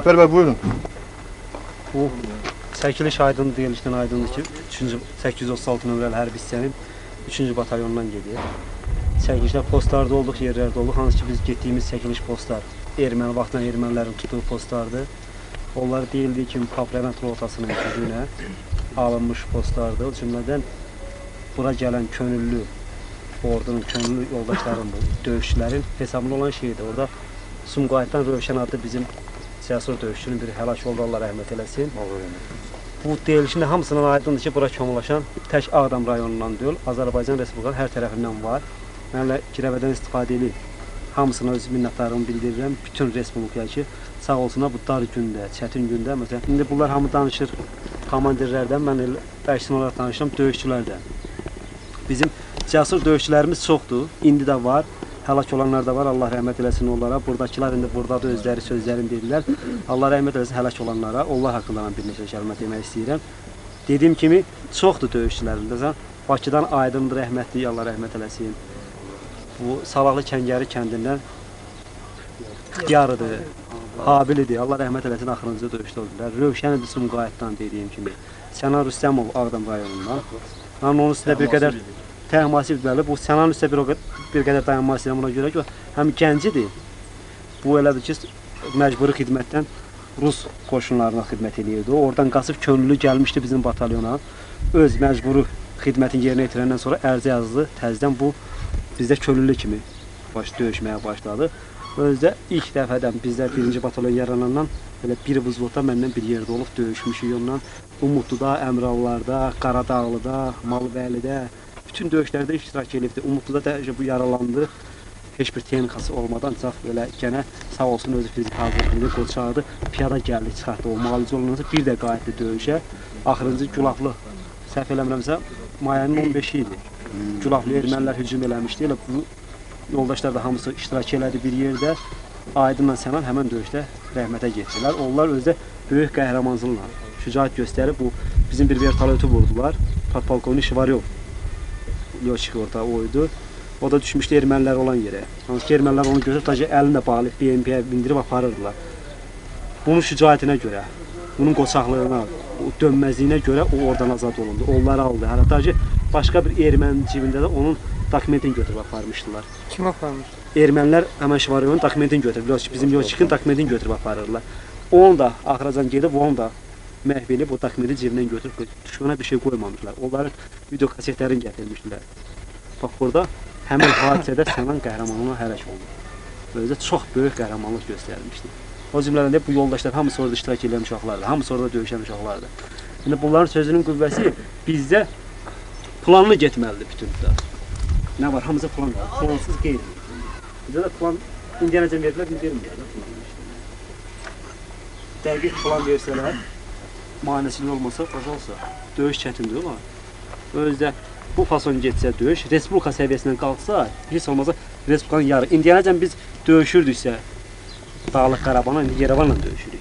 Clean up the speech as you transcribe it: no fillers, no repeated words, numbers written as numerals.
Zafer Bey buyurun. Bu çəkiliş aydın deyilişdən aydındır ki, 836 nömrəli hərbi hissənin 3-cü batalyonundan gedir. Çəkilişdə postlarda olduq, yerlərdə olduq. Hansı ki, biz getdiyimiz çəkiliş postlar erməni vaxtdan ermənilərin tutduğu postlardır. Onlar deyildiyi kimi Paprement rotasının gücünə alınmış postlardır. O cümlədən bura gələn könüllü ordunun, könüllü yoldaşların, döyüşçülərin hesabında olan şeydir. Orada Sumqayıtdan Rövşən adlı bizim cəsur döyüşçünün biri həlak oldu, Allah rəhmət eləsin. Bu deyilişin də hamısından aydındır ki, bura kömürləşən tək Ağdam rayonundan deyil, Azərbaycan Respublikanın hər tərəfindən var. Mənlə girəvədən istifadə edib, hamısına öz minnətdarlığımı bildirirəm. Bütün Respublikaya ki, sağ olsunlar bu dar gündə, çətin gündə. Məsələn, indi bunlar hamı danışır komandirlərdən, mən əksin olaraq danışıram, döyüşçülərdən. Bizim cəsur döyüşçülərimiz çoxdur, indi də var. Həlak olanlar da var, Allah rəhmət eləsin onlara. Buradakılar indi buradadır, özləri sözlərini deyirlər. Allah rəhmət eləsin həlak olanlara. Onlar haqqında bir neçə kəlmə demək istəyirəm. Dediyim kimi, çoxdur döyüşçülərində. Bakıdan Aydındır, rəhmətli, Allah rəhmət eləsin. Bu Salahlı Kəngəri kəndindən İxtiyarıdır, Habilidir, Allah rəhmət eləsin, axırıncı döyüşdə oldular. Rövşənidir Sumqayıtdan dediyim kimi. Sənan Rüstəmov Ağdam rayonundan. Mən onun üstündə bir qədər təmasif edilir. Bu Sənan üstə bir qədər dayanmaq istəyirəm ona görə ki, həm gəncidir. Bu elədir ki, məcburi xidmətdən Rus qoşunlarına xidmət edirdi. Oradan qaçıb könüllü gəlmişdi bizim batalyona. Öz məcburi xidmətin yerinə yetirəndən sonra ərizə yazdı. Təzədən bu bizdə könüllü kimi döyüşməyə başladı. Özdə ilk dəfədən bizdə 1-ci batalyon yaranandan belə bir vızvota məndən bir yerdə olub döyüşmüşük onunla. Umudluda, Əmrallarda, Qaradağlıda, Malıbəylidə bütün döyüşlərdə iştirak edibdi. Umudluda da bu yaralandı. Heç bir texnikası olmadan çox belə gənə sağ olsun özü fizik hazırlığı qoçaqdı. Piyada gəldi, çıxartdı. O müalicə olunansa bir də qayıtdı döyüşə. Axırıncı Gülaflı, səhv eləmirəmsə, mayının 15-i idi. Gülaflı ermənilər hücum eləmişdi. Elə bu yoldaşlar da hamısı iştirak elədi bir yerdə. Aydınla Sənan həmən döyüşdə rəhmətə getdilər. Onlar özdə böyük qəhrəmanlıqla şücaət göstərib bu bizim bir vertolyatı vurdular. Podpolkovnik Şivaryov Yoçik orada oydu. O da düşmüşdü ermənilər olan yerə. Hansı ki, ermənilər onu götürüb təcə əlində bağlayıb BMP-yə bindirib aparırdılar. Bunun şücaətinə görə, bunun qoçaqlığına, dönməzliyinə görə o oradan azad olundu. Onları aldı. Hətta ki, başqa bir ermənin cibində də onun dokumentini götürüb aparmışdılar. Kim aparmış? Ermənilər həmən Şivaryovun dokumentini götürüb, bizim Yoçikin dokumentini götürüb aparırlar. Onu da axıracan gedib, onu da məhv edib, o dokumenti cibindən götürüb, düşmana bir şey qoymamışlar. Onların video kasetlərini gətirmişdilər. Bax, burada həmin hadisədə Sənan qəhrəmanlığına həlak oldu. Özdə çox böyük qəhrəmanlıq göstərilmişdi. O cümlədən də bu yoldaşlar hamısı orada iştirak edən uşaqlardır, hamısı orada döyüşən uşaqlardır. İndi bunların sözünün qüvvəsi bizdə planlı getməlidir bütündə. Nə var? Hamısı plan var. Plansız qeyri. Bizdə də plan indiyənəcən verdilər, biz verməyəcək. Dəqiq plan versələr, manəsinin olmasa, olsa, döyüş çətindir olar. Özdə bu fason getsə döyüş, Respublika səviyyəsindən qalxsa, heç olmasa Respublikanın yarı. İndiyənəcən biz döyüşürdüksə, Dağlıq Qarabağla, indi Yerevanla döyüşürük.